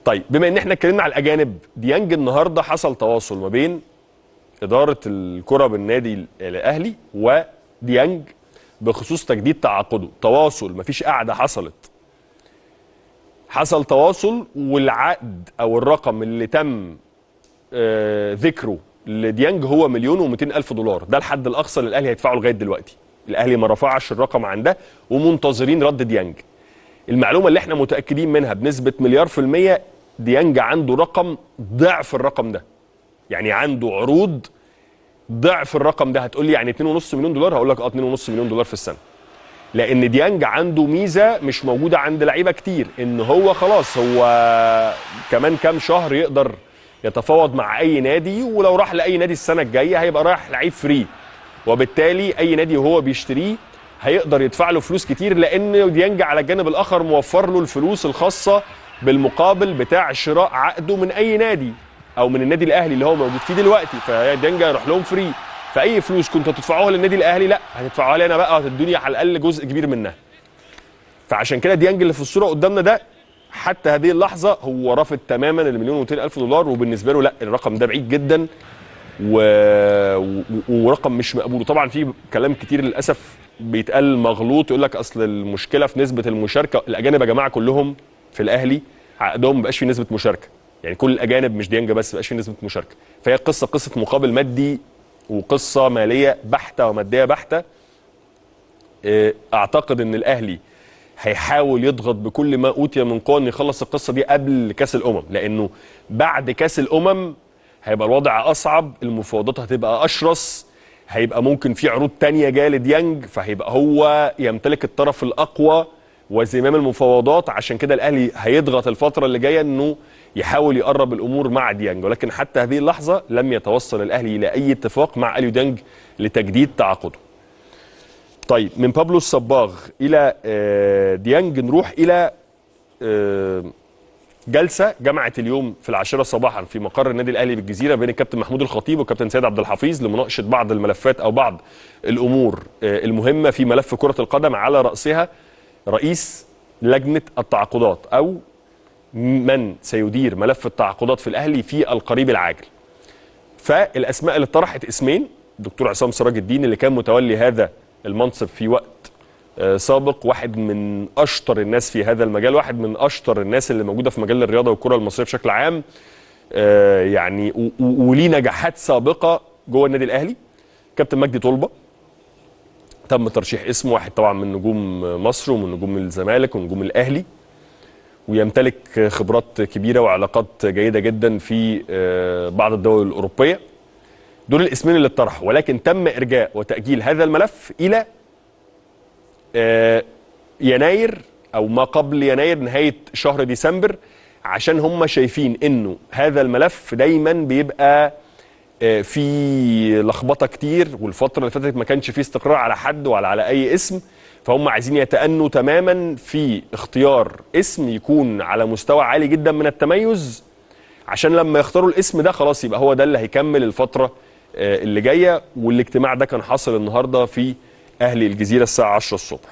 طيب بما ان احنا اتكلمنا على الاجانب، ديانج النهارده حصل تواصل ما بين اداره الكره بالنادي الاهلي وديانج بخصوص تجديد تعاقده. تواصل، مفيش قعده حصلت، حصل تواصل، والعقد او الرقم اللي تم ذكره لديانج هو $1,200,000. ده الحد الاقصى اللي الاهلي هيدفعه لغايه دلوقتي. الاهلي ما رفعش الرقم عن ده ومنتظرين رد ديانج. المعلومه اللي احنا متاكدين منها بنسبه 1,000,000%، ديانج عنده رقم ضعف الرقم ده. يعني عنده عروض ضعف الرقم ده. هتقول لي يعني $2.5 مليون؟ هقول لك $2.5 مليون في السنه. لان ديانج عنده ميزه مش موجوده عند لعيبه كتير، ان هو خلاص هو كمان كام شهر يقدر يتفاوض مع اي نادي، ولو راح لاي نادي السنه الجايه هيبقى رايح لعيب فري، وبالتالي اي نادي وهو بيشتريه هيقدر يدفع له فلوس كتير، لان ديانج على الجانب الاخر موفر له الفلوس الخاصه بالمقابل بتاع شراء عقده من اي نادي او من النادي الاهلي اللي هو موجود فيه دلوقتي. فديانج هيروح لهم فري، فاي فلوس كنتوا تدفعوها للنادي الاهلي لا هتدفعوها لي انا بقى، وهتدوني على الاقل جزء كبير منها. فعشان كده ديانج اللي في الصوره قدامنا ده حتى هذه اللحظه هو رافض تماما $1,200,000، وبالنسبه له لا، الرقم ده بعيد جدا ورقم مش مقبول. وطبعا في كلام كتير للاسف بيتقال مغلوط، يقول لك اصل المشكله في نسبه المشاركه. الاجانب يا جماعه كلهم في الاهلي عقدهم ما بقاش فيه نسبه مشاركه، يعني كل الاجانب مش ديانج بس ما بقاش فيه نسبه مشاركه. فهي قصه مقابل مادي وقصه ماليه بحته وماديه بحته. اعتقد ان الاهلي هيحاول يضغط بكل ما اوتي من قوه انه يخلص القصه دي قبل كاس الامم، لانه بعد كاس الامم هيبقى الوضع اصعب، المفاوضات هتبقى اشرس، هيبقى ممكن في عروض تانية جايه لديانج، فهيبقى هو يمتلك الطرف الاقوى وزمام المفاوضات. عشان كده الاهلي هيضغط الفتره اللي جايه انه يحاول يقرب الامور مع ديانج، ولكن حتى هذه اللحظه لم يتوصل الاهلي الى اي اتفاق مع اليو ديانج لتجديد تعاقده. طيب من بابلو الصباغ الى ديانج نروح الى جلسه جمعت اليوم في 10 صباحا في مقر النادي الاهلي بالجزيره بين الكابتن محمود الخطيب والكابتن سيد عبد الحفيظ لمناقشه بعض الملفات او بعض الامور المهمه في ملف كره القدم، على راسها رئيس لجنه التعاقدات او من سيدير ملف التعاقدات في الاهلي في القريب العاجل. فالاسماء اللي اتطرحت اسمين: الدكتور عصام سراج الدين اللي كان متولي هذا المنصب في وقت سابق، واحد من اشطر الناس في هذا المجال، واحد من اشطر الناس اللي موجوده في مجال الرياضه والكره المصريه بشكل عام، يعني وليه نجاحات سابقه جوه النادي الاهلي. كابتن مجدي طلبه تم ترشيح اسمه، واحد طبعا من نجوم مصر ومن نجوم الزمالك ونجوم الاهلي، ويمتلك خبرات كبيره وعلاقات جيده جدا في بعض الدول الاوروبيه. دول الاسمين اللي اتطرحوا، ولكن تم ارجاء وتاجيل هذا الملف الى يناير او ما قبل يناير، نهايه شهر ديسمبر، عشان هم شايفين انه هذا الملف دايما بيبقى في لخبطه كتير، والفتره اللي فاتت ما كانش فيه استقرار على حد ولا على اي اسم، فهم عايزين يتأنوا تماما في اختيار اسم يكون على مستوى عالي جدا من التميز، عشان لما يختاروا الاسم ده خلاص يبقى هو ده اللي هيكمل الفتره اللي جايه. والاجتماع ده كان حاصل النهارده في اهلي الجزيره الساعه 10 الصبح.